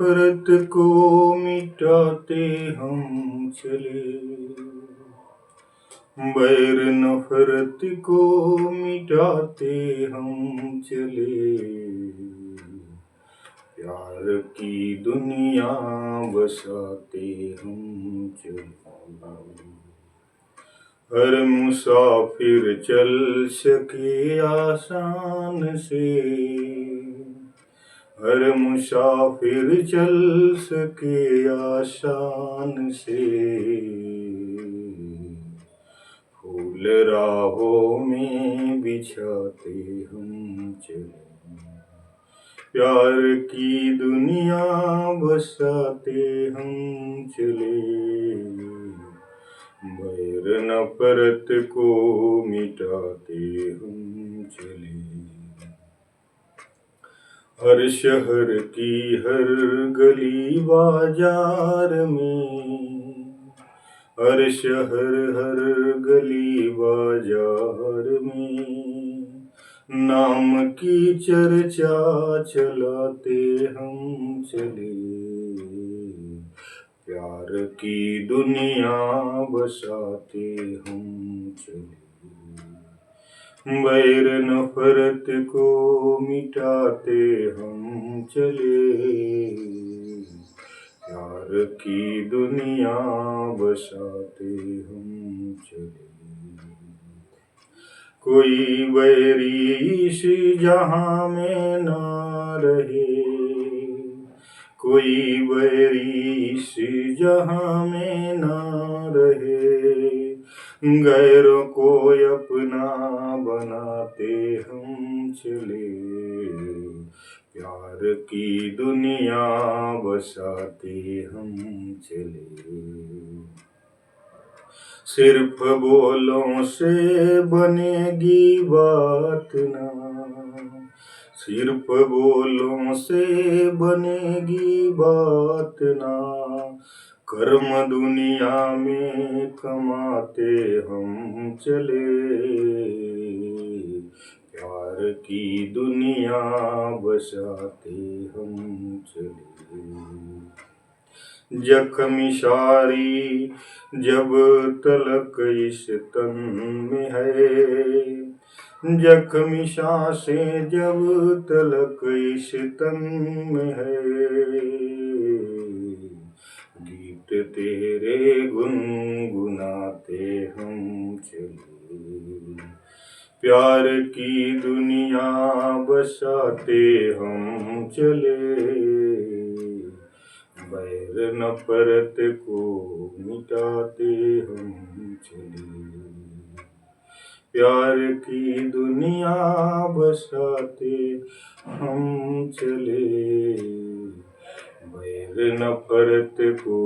नफरत को मिटाते हम चले, बैर नफरत को मिटाते हम चले, प्यार की दुनिया बसाते हम चले। हर मुसाफिर चल सके आसान से, हर मुसाफिर चल सके आसान से, फूल राहों में बिछाते हम चले, प्यार की दुनिया बसाते हम चले, बैर नफरत को मिटाते हम चले। हर शहर की हर गली बाजार में, हर शहर हर गली बाजार में, नाम की चर्चा चलाते हम चले, प्यार की दुनिया बसाते हम चले, बैर नफरत को मिटाते हम चले, प्यार की दुनिया बसाते हम चले। कोई बैरी इस जहां में ना रहे, कोई बैरी इस जहां में ना रहे, गैरों को अपना बनाते हम चले, प्यार की दुनिया बसाते हम चले। सिर्फ बोलों से बनेगी बात ना, सिर्फ बोलों से बनेगी बात ना, कर्म दुनिया में कमाते हम चले, प्यार की दुनिया बसाते हम चले। जख्मी शारी जब तलक इस तन में है, जख्मी सांसें जब तलक इस तन में है, गीत तेरे गुनगुनाते हम चले, प्यार की दुनिया बसाते हम चले, बैर नफरत को मिटाते हम चले, प्यार की दुनिया बसाते हम चले, बैर नफरत को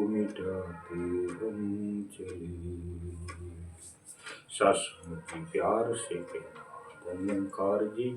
मिटाते हम चले। शाश्वती प्यार से कहना, धन्यकार जी।